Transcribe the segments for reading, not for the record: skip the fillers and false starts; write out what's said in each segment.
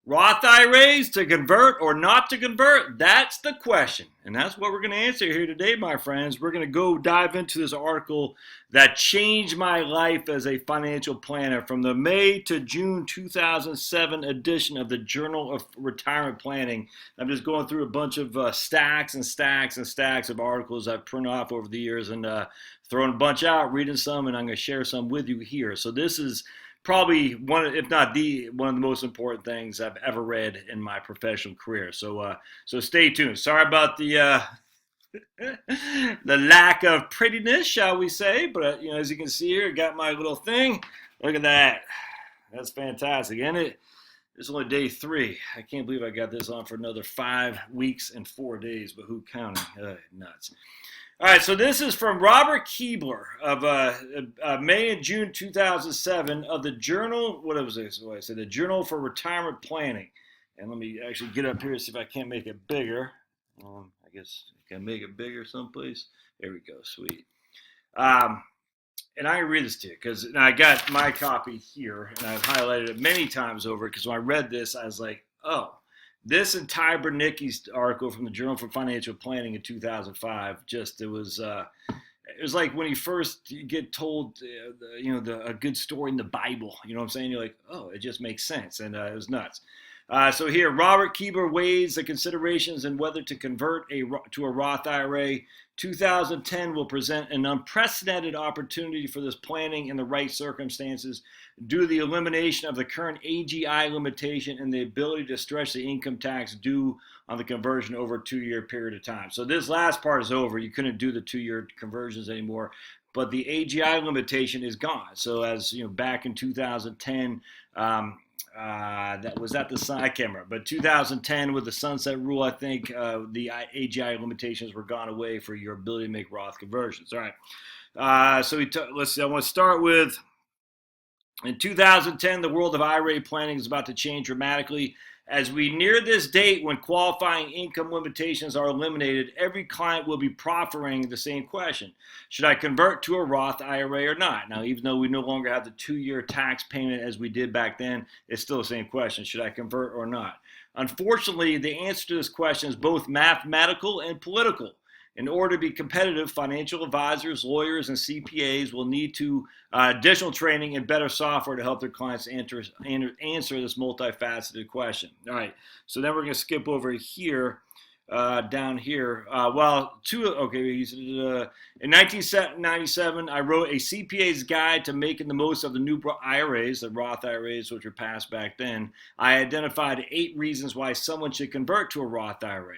Roth IRAs to convert or not to convert? That's the question. And that's what we're going to answer here today, my friends. We're going to go dive into this article that changed my life as a financial planner from the May to June 2007 edition of the Journal of Retirement Planning. I'm just going through a bunch of stacks and stacks and stacks of articles I've printed off over the years and throwing a bunch out, reading some, and I'm going to share some with you here. So this is probably one, if not one of the most important things I've ever read in my professional career. So stay tuned. Sorry about the the lack of prettiness, shall we say? But as you can see here, I got my little thing. Look at that. That's fantastic, and it's only day 3. I can't believe I got this on for another 5 weeks and 4 days. But who counting? Nuts. All right, so this is from Robert Keebler of May and June 2007 of the Journal. What was this? What I said, the Journal for Retirement Planning. And let me actually get up here and see if I can't make it bigger. I guess I can make it bigger someplace. There we go. Sweet. And I can read this to you because I got my copy here and I've highlighted it many times over because when I read this, I was like, oh. This and Ty Bernicki's article from the Journal for Financial Planning in 2005, it was like when you first get told, a good story in the Bible. You know what I'm saying? You're like, oh, it just makes sense, and it was nuts. So here, Robert Keebler weighs the considerations and whether to convert to a Roth IRA. 2010 will present an unprecedented opportunity for this planning in the right circumstances due to the elimination of the current AGI limitation and the ability to stretch the income tax due on the conversion over a 2-year period of time. So this last part is over. You couldn't do the 2-year conversions anymore, but the AGI limitation is gone. So as you know, back in 2010, that was at the sun. I can't remember, but 2010 with the sunset rule, I think the AGI limitations were gone away for your ability to make Roth conversions. All right. Let's see. I want to start with. In 2010, the world of IRA planning is about to change dramatically. As we near this date when qualifying income limitations are eliminated, every client will be proffering the same question. Should I convert to a Roth IRA or not? Now, even though we no longer have the 2-year tax payment as we did back then, it's still the same question. Should I convert or not? Unfortunately, the answer to this question is both mathematical and political. In order to be competitive, financial advisors, lawyers, and CPAs will need additional training and better software to help their clients answer this multifaceted question. All right, so then we're going to skip over here, down here. In 1997, I wrote a CPA's guide to making the most of the new IRAs, the Roth IRAs, which were passed back then. I identified 8 reasons why someone should convert to a Roth IRA.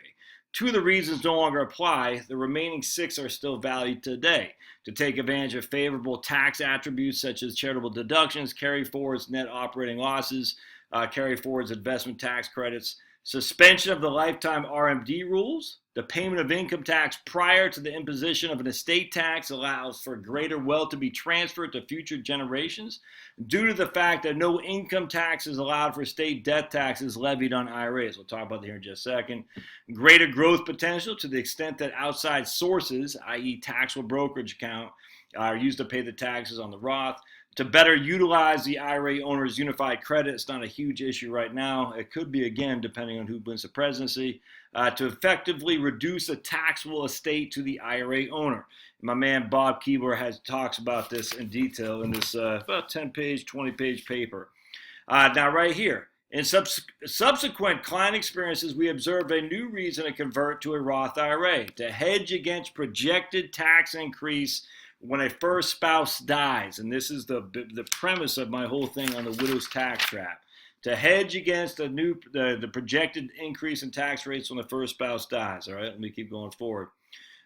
2 of the reasons no longer apply. The remaining 6 are still valid today. To take advantage of favorable tax attributes such as charitable deductions, carry-forwards, net operating losses, carry-forwards, investment tax credits, suspension of the lifetime RMD rules. The payment of income tax prior to the imposition of an estate tax allows for greater wealth to be transferred to future generations due to the fact that no income tax is allowed for state death taxes levied on IRAs. We'll talk about that here in just a second. Greater growth potential to the extent that outside sources, i.e. taxable brokerage account, are used to pay the taxes on the Roth. To better utilize the IRA owner's unified credit, it's not a huge issue right now. It could be, again, depending on who wins the presidency. To effectively reduce the taxable estate to the IRA owner. My man Bob Keebler talks about this in detail in this about 10-page, 20-page paper. Now, right here, in subsequent client experiences, we observed a new reason to convert to a Roth IRA, to hedge against projected tax increase when a first spouse dies. And this is the premise of my whole thing on the widow's tax trap. To hedge against the projected increase in tax rates when the first spouse dies. All right, let me keep going forward.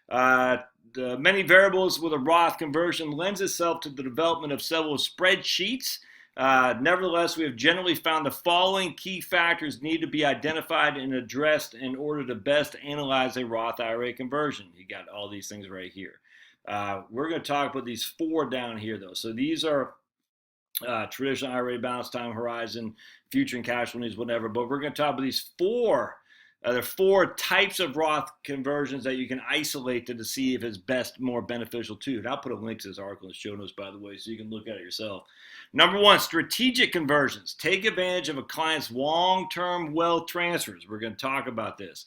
The many variables with a Roth conversion lends itself to the development of several spreadsheets. Nevertheless, we have generally found the following key factors need to be identified and addressed in order to best analyze a Roth IRA conversion. You got all these things right here. We're going to talk about these 4 down here, though. So these are traditional IRA balance, time horizon, future and cash flow needs, whatever. But we're going to talk about these 4 There are 4 types of Roth conversions that you can isolate to see if it's more beneficial to you. And I'll put a link to this article in the show notes, by the way, so you can look at it yourself. Number 1, strategic conversions. Take advantage of a client's long-term wealth transfers. We're going to talk about this.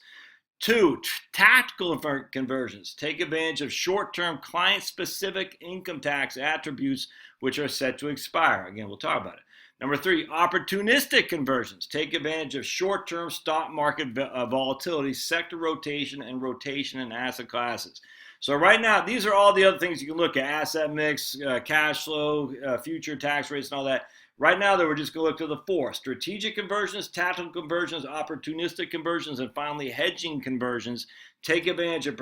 2, tactical conversions. Take advantage of short-term client-specific income tax attributes which are set to expire. Again, we'll talk about it. Number 3, opportunistic conversions. Take advantage of short-term stock market volatility, sector rotation, and rotation in asset classes. So right now, these are all the other things you can look at: asset mix, cash flow, future tax rates, and all that. Right now, though, we're just going to look to the 4: strategic conversions, tactical conversions, opportunistic conversions, and finally, hedging conversions. Take advantage of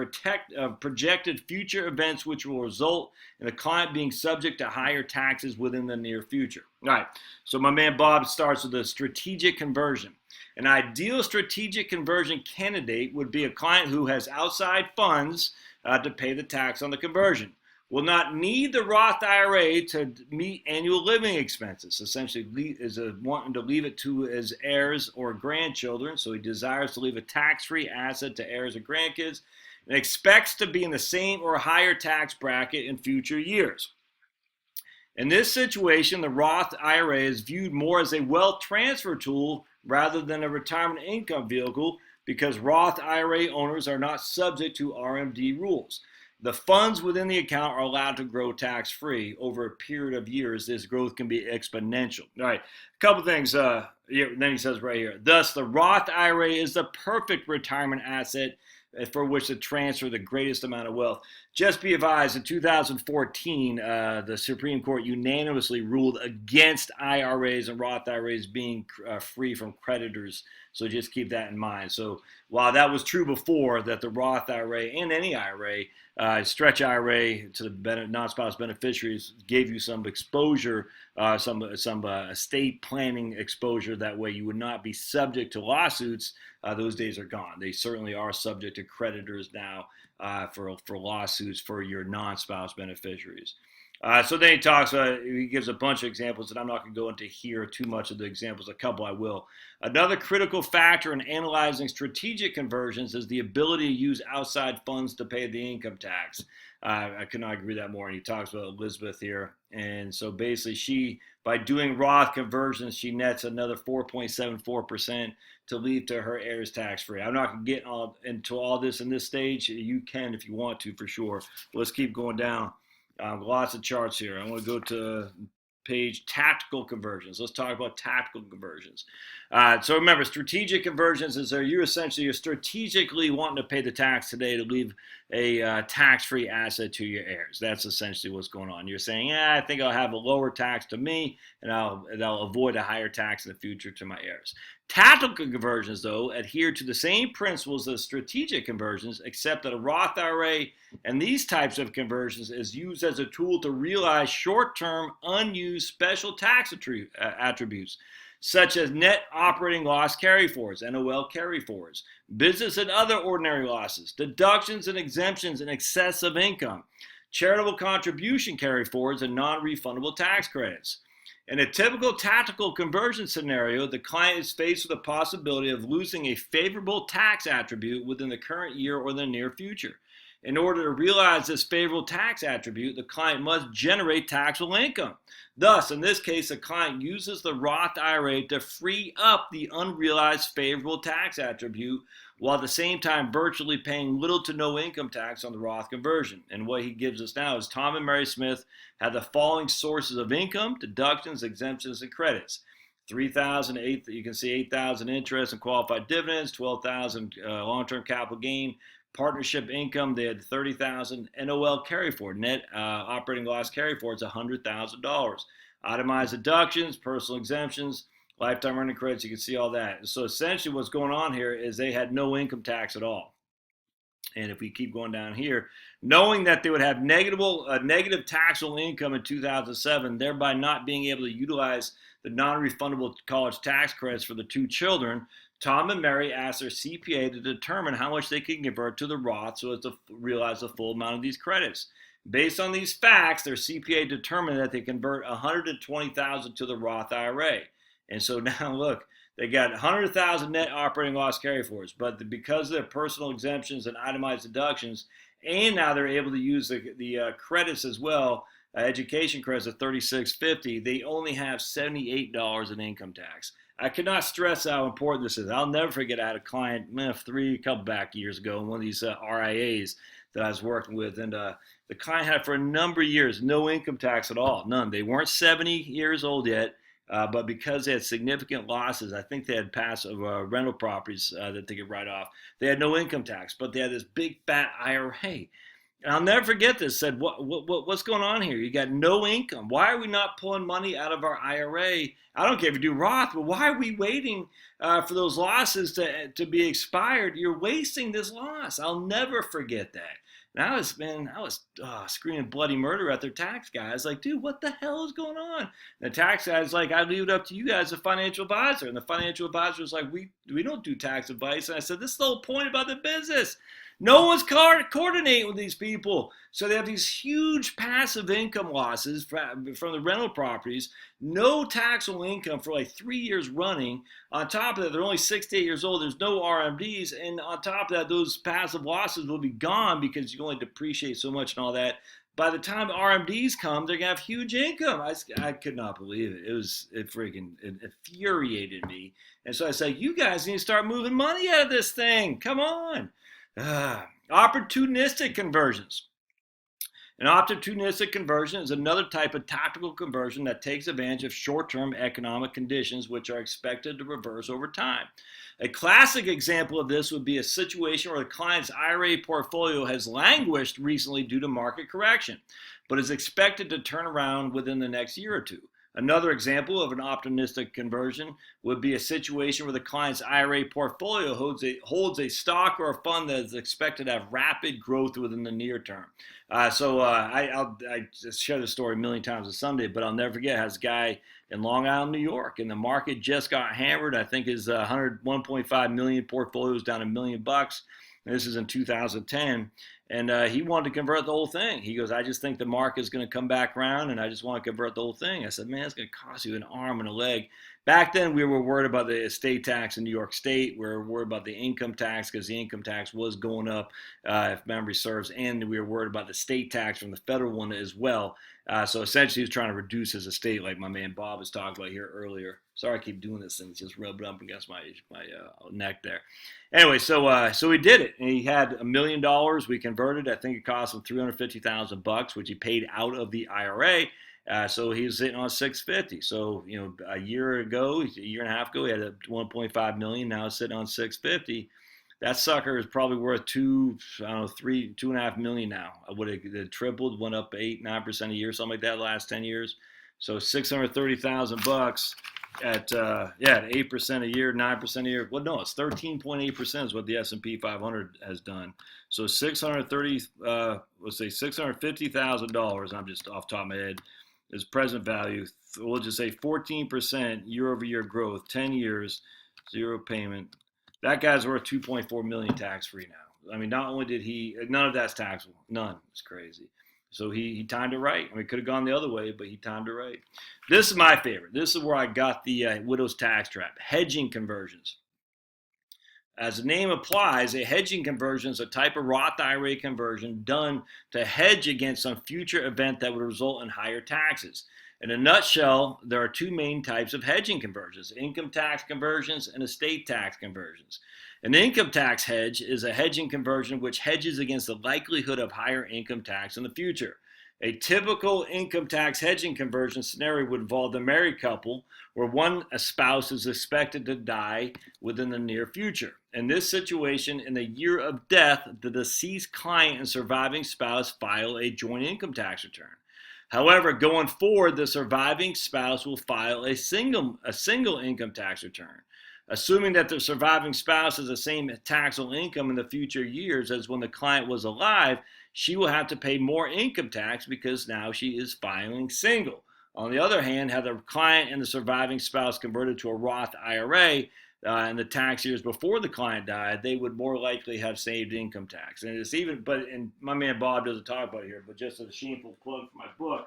projected future events which will result in the client being subject to higher taxes within the near future. All right, so my man Bob starts with a strategic conversion. An ideal strategic conversion candidate would be a client who has outside funds to pay the tax on the conversion, will not need the Roth IRA to meet annual living expenses. Essentially, is wanting to leave it to his heirs or grandchildren, so he desires to leave a tax-free asset to heirs or grandkids, and expects to be in the same or higher tax bracket in future years. In this situation, the Roth IRA is viewed more as a wealth transfer tool rather than a retirement income vehicle, because Roth IRA owners are not subject to RMD rules. The funds within the account are allowed to grow tax-free over a period of years. This growth can be exponential. All right, a couple things. Then he says right here, thus the Roth IRA is the perfect retirement asset for which to transfer the greatest amount of wealth. Just be advised, in 2014, the Supreme Court unanimously ruled against IRAs and Roth IRAs being free from creditors. So just keep that in mind. So while that was true before, that the Roth IRA and any IRA, stretch IRA to the non-spouse beneficiaries gave you some exposure, some estate planning exposure. That way you would not be subject to lawsuits. Those days are gone. They certainly are subject to creditors now for lawsuits for your non-spouse beneficiaries. So then he gives a bunch of examples, and I'm not going to go into here too much of the examples. A couple I will. Another critical factor in analyzing strategic conversions is the ability to use outside funds to pay the income tax. I could not agree that more. And he talks about Elizabeth here. And so basically by doing Roth conversions, she nets another 4.74% to leave to her heirs tax-free. I'm not going to get into all this in this stage. You can if you want to, for sure. Let's keep going down. Lots of charts here. I want to go to page tactical conversions. Let's talk about tactical conversions. So remember, strategic conversions is you're strategically wanting to pay the tax today to leave a tax-free asset to your heirs. That's essentially what's going on. You're saying, I think I'll have a lower tax to me, and I'll avoid a higher tax in the future to my heirs. Tactical conversions, though, adhere to the same principles as strategic conversions, except that a Roth IRA and these types of conversions is used as a tool to realize short-term, unused special tax attributes, such as net operating loss carryforwards, NOL carryforwards, business and other ordinary losses, deductions and exemptions in excess of income, charitable contribution carryforwards, and non-refundable tax credits. In a typical tactical conversion scenario, the client is faced with the possibility of losing a favorable tax attribute within the current year or the near future. In order to realize this favorable tax attribute, the client must generate taxable income. Thus, in this case, the client uses the Roth IRA to free up the unrealized favorable tax attribute, while at the same time virtually paying little to no income tax on the Roth conversion. And what he gives us now is Tom and Mary Smith had the following sources of income, deductions, exemptions, and credits. $3,000, you can see $8,000 interest and qualified dividends, $12,000 long-term capital gain, partnership income. They had $30,000 NOL carryforward, net operating loss carryforwards, $100,000. Itemized deductions, personal exemptions, lifetime earning credits. You can see all that. So essentially, what's going on here is they had no income tax at all. And if we keep going down here, knowing that they would have negative taxable income in 2007, thereby not being able to utilize the non-refundable college tax credits for the 2 children, Tom and Mary asked their CPA to determine how much they can convert to the Roth so as to realize the full amount of these credits. Based on these facts, their CPA determined that they convert $120,000 to the Roth IRA. And so now look, They got 100,000 net operating loss carryforwards, but because of their personal exemptions and itemized deductions, and now they're able to use the credits as well, education credits of $36.50, they only have $78 in income tax. I cannot stress how important this is. I'll never forget I had a client a couple back years ago in one of these RIAs that I was working with, and the client had for a number of years no income tax at all, none. They weren't 70 years old yet, but because they had significant losses, I think they had passive rental properties that they could write off. They had no income tax, but they had this big fat IRA. And I'll never forget this. Said, what's going on here? You got no income. Why are we not pulling money out of our IRA? I don't care if you do Roth, but why are we waiting for those losses to be expired? You're wasting this loss. I'll never forget that. And I was screaming bloody murder at their tax guy. I was like, dude, what the hell is going on? And the tax guy's like, I leave it up to you guys, the financial advisor. And the financial advisor was like, we don't do tax advice. And I said, this is the whole point about the business. No one's coordinating with these people. So they have these huge passive income losses from the rental properties, no taxable income for like 3 years running. On top of that, they're only 68 years old. There's no RMDs. And on top of that, those passive losses will be gone because you only depreciate so much and all that. By the time RMDs come, they're going to have huge income. I could not believe it. It infuriated me. And so I said, you guys need to start moving money out of this thing. Come on. Opportunistic conversions. An opportunistic conversion is another type of tactical conversion that takes advantage of short-term economic conditions which are expected to reverse over time. A classic example of this would be a situation where the client's IRA portfolio has languished recently due to market correction, but is expected to turn around within the next year or two. Another example of an opportunistic conversion would be a situation where the client's IRA portfolio holds a stock or a fund that is expected to have rapid growth within the near term. I just share this story a million times on Sunday, but I'll never forget. I had this guy in Long Island, New York, and the market just got hammered. I think his 1.5 million portfolio is down $1 million. And this is in 2010. And he wanted to convert the whole thing. He goes, I just think the market is going to come back around, and I just want to convert the whole thing. I said, man, it's going to cost you an arm and a leg. Back then, we were worried about the estate tax in New York State. We were worried about the income tax because the income tax was going up, if memory serves, and we were worried about the state tax from the federal one as well. So essentially, he was trying to reduce his estate, like my man Bob was talking about here earlier. Sorry, I keep doing this thing. It's just rubbed up against my neck there. Anyway, so we did it. And he had $1 million. We converted. I think it cost him $350,000, which he paid out of the IRA. So he was sitting on 650. So a year and a half ago, he had a 1.5 million. Now it's sitting on 650. That sucker is probably worth 2.5 million now. It tripled, went up 8-9% a year, something like that, last 10 years. So $630,000 at 8% a year, 9% a year. Well, no, it's 13.8% is what the S&P 500 has done. So $650,000. I'm just off the top of my head. Is present value. We'll just say 14% year-over-year growth, 10 years, zero payment. That guy's worth 2.4 million tax-free now. I mean, not only did none of that's taxable. None. It's crazy. So he timed it right. I mean, it could have gone the other way, but he timed it right. This is my favorite. This is where I got the widow's tax trap. Hedging conversions. As the name applies, a hedging conversion is a type of Roth IRA conversion done to hedge against some future event that would result in higher taxes. In a nutshell, there are two main types of hedging conversions: income tax conversions and estate tax conversions. An income tax hedge is a hedging conversion which hedges against the likelihood of higher income tax in the future. A typical income tax hedging conversion scenario would involve the married couple where one spouse is expected to die within the near future. In this situation, in the year of death, the deceased client and surviving spouse file a joint income tax return. However, going forward, the surviving spouse will file a single income tax return. Assuming that the surviving spouse has the same taxable income in the future years as when the client was alive, she will have to pay more income tax because now she is filing single. On the other hand, had the client and the surviving spouse converted to a Roth IRA in the tax years before the client died, they would more likely have saved income tax. And my man Bob doesn't talk about it here, but just as a shameful plug for my book,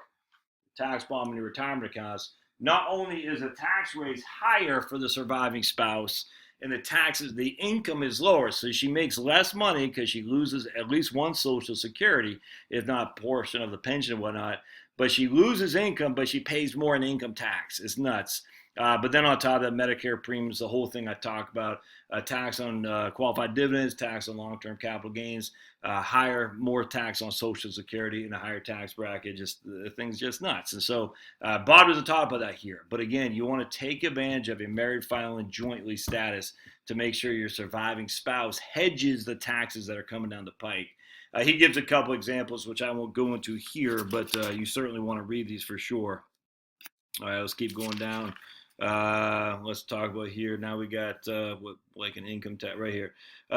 Tax Bomb and Retirement Accounts, not only is the tax rate higher for the surviving spouse, and the income is lower, so she makes less money because she loses at least one Social Security, if not a portion of the pension and whatnot. But she loses income, but she pays more in income tax. It's nuts. But then on top of that, Medicare premiums, the whole thing I talked about, tax on qualified dividends, tax on long-term capital gains, more tax on Social Security in a higher tax bracket. Just the thing's just nuts. And so Bob doesn't talk about that here. But again, you want to take advantage of a married filing jointly status to make sure your surviving spouse hedges the taxes that are coming down the pike. He gives a couple examples, which I won't go into here, but you certainly want to read these for sure. All right, let's keep going down. Let's talk about here. Now we got like an income tax right here.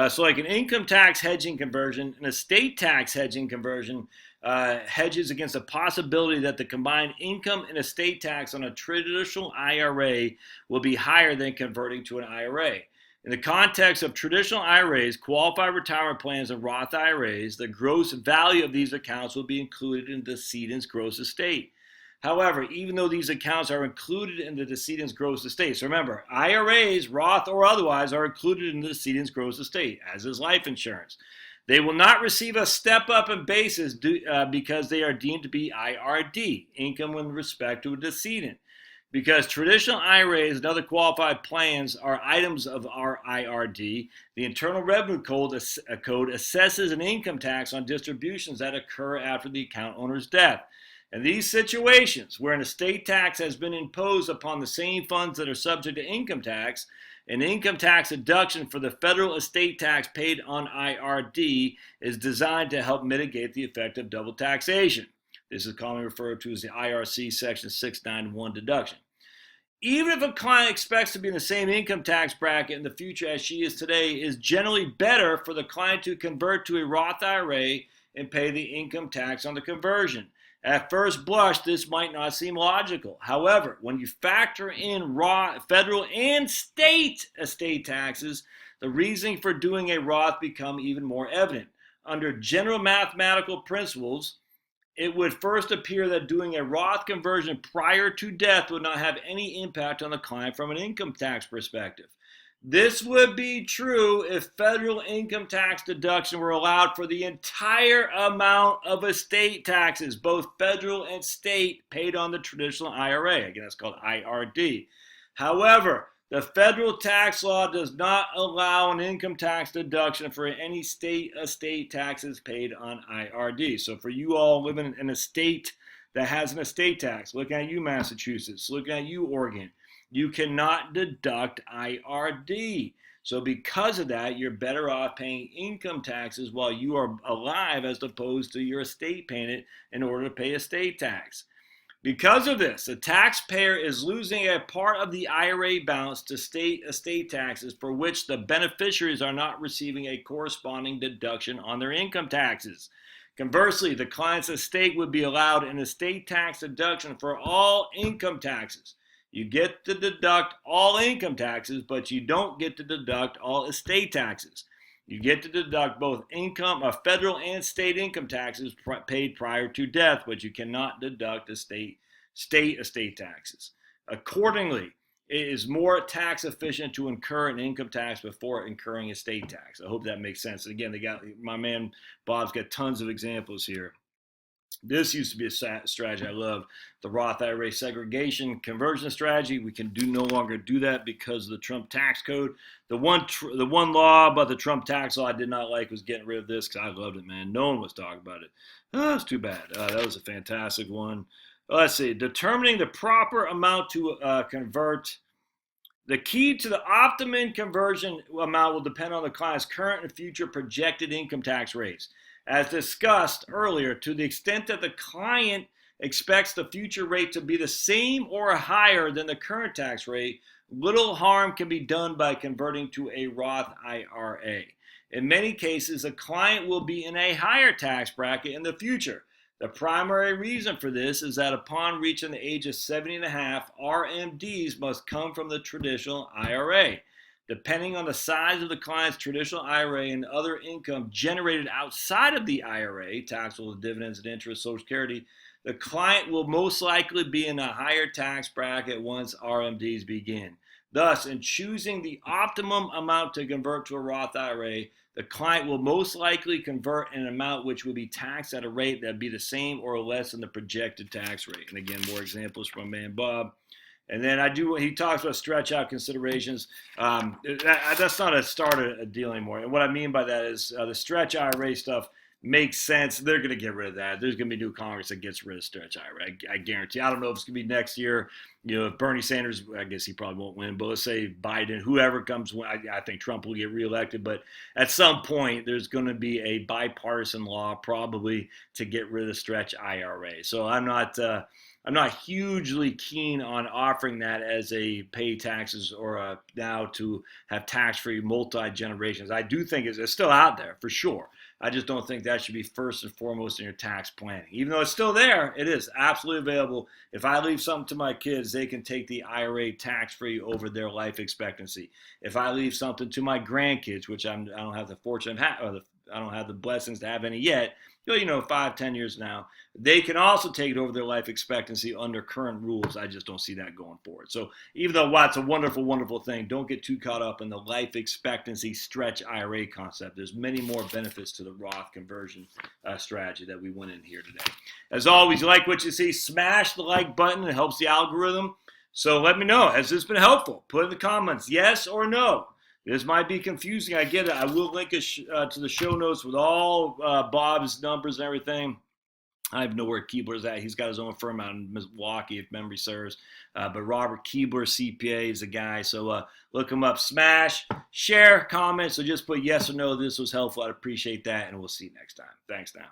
So like an income tax hedging conversion, an estate tax hedging conversion hedges against the possibility that the combined income and estate tax on a traditional IRA will be higher than converting to an IRA. In the context of traditional IRAs, qualified retirement plans, and Roth IRAs, the gross value of these accounts will be included in the decedent's gross estate. However, even though these accounts are included in the decedent's gross estate, so remember, IRAs, Roth or otherwise, are included in the decedent's gross estate, as is life insurance. They will not receive a step up in basis because they are deemed to be IRD, income with respect to a decedent. Because traditional IRAs and other qualified plans are items of our IRD, the Internal Revenue Code assesses an income tax on distributions that occur after the account owner's death. In these situations where an estate tax has been imposed upon the same funds that are subject to income tax, an income tax deduction for the federal estate tax paid on IRD is designed to help mitigate the effect of double taxation. This is commonly referred to as the IRC Section 691 deduction. Even if a client expects to be in the same income tax bracket in the future as she is today, it is generally better for the client to convert to a Roth IRA and pay the income tax on the conversion. At first blush, this might not seem logical. However, when you factor in federal and state estate taxes, the reasoning for doing a Roth becomes even more evident. Under general mathematical principles, it would first appear that doing a Roth conversion prior to death would not have any impact on the client from an income tax perspective. This would be true if federal income tax deduction were allowed for the entire amount of estate taxes, both federal and state, paid on the traditional IRA. Again, that's called IRD. However, the federal tax law does not allow an income tax deduction for any state estate taxes paid on IRD. So for you all living in a state that has an estate tax, looking at you, Massachusetts, looking at you, Oregon, you cannot deduct IRD. So because of that, you're better off paying income taxes while you are alive as opposed to your estate paying it in order to pay estate tax. Because of this, the taxpayer is losing a part of the IRA balance to state estate taxes for which the beneficiaries are not receiving a corresponding deduction on their income taxes. Conversely, the client's estate would be allowed an estate tax deduction for all income taxes. You get to deduct all income taxes, but you don't get to deduct all estate taxes. You get to deduct both federal and state income taxes paid prior to death, but you cannot deduct state estate taxes. Accordingly, it is more tax efficient to incur an income tax before incurring estate tax. I hope that makes sense. And again, my man Bob's got tons of examples here. This used to be a strategy I love. The Roth IRA segregation conversion strategy. We can no longer do that because of the Trump tax code. The one law about the Trump tax law I did not like was getting rid of this because I loved it, man. No one was talking about it. Oh, it's too bad. That was a fantastic one. Let's see. Determining the proper amount to convert. The key to the optimum conversion amount will depend on the client's current and future projected income tax rates. As discussed earlier, to the extent that the client expects the future rate to be the same or higher than the current tax rate, little harm can be done by converting to a Roth IRA. In many cases, the client will be in a higher tax bracket in the future. The primary reason for this is that upon reaching the age of 70 and a half, RMDs must come from the traditional IRA. Depending on the size of the client's traditional IRA and other income generated outside of the IRA, taxable dividends and interest, Social Security, the client will most likely be in a higher tax bracket once RMDs begin. Thus, in choosing the optimum amount to convert to a Roth IRA, the client will most likely convert an amount which will be taxed at a rate that would be the same or less than the projected tax rate. And again, more examples from my man Bob. And then he talks about stretch out considerations. That's not a start a deal anymore. And what I mean by that is the stretch IRA stuff makes sense. They're going to get rid of that. There's going to be new Congress that gets rid of stretch IRA. I guarantee. I don't know if it's going to be next year. If Bernie Sanders, I guess he probably won't win, but let's say Biden, whoever comes, I think Trump will get reelected. But at some point, there's going to be a bipartisan law probably to get rid of the stretch IRA. So I'm not hugely keen on offering that as a pay taxes or now to have tax-free multi-generations. I do think it's still out there for sure. I just don't think that should be first and foremost in your tax planning. Even though it's still there, it is absolutely available. If I leave something to my kids, they can take the IRA tax-free over their life expectancy. If I leave something to my grandkids, which I don't have the fortune of I don't have the blessings to have any yet, 5-10 years now, they can also take it over their life expectancy under current rules. I just don't see that going forward. So even though it's a wonderful, wonderful thing, don't get too caught up in the life expectancy stretch IRA concept. There's many more benefits to the Roth conversion strategy that we went in here today. As always, you like what you see, smash the like button. It helps the algorithm. So let me know. Has this been helpful? Put in the comments, yes or no. This might be confusing. I get it. I will link it to the show notes with all Bob's numbers and everything. I have know where Keebler's at. He's got his own firm out in Milwaukee, if memory serves. But Robert Keebler, CPA, is the guy. So look him up. Smash, share, comment. So just put yes or no. This was helpful. I'd appreciate that. And we'll see you next time. Thanks now.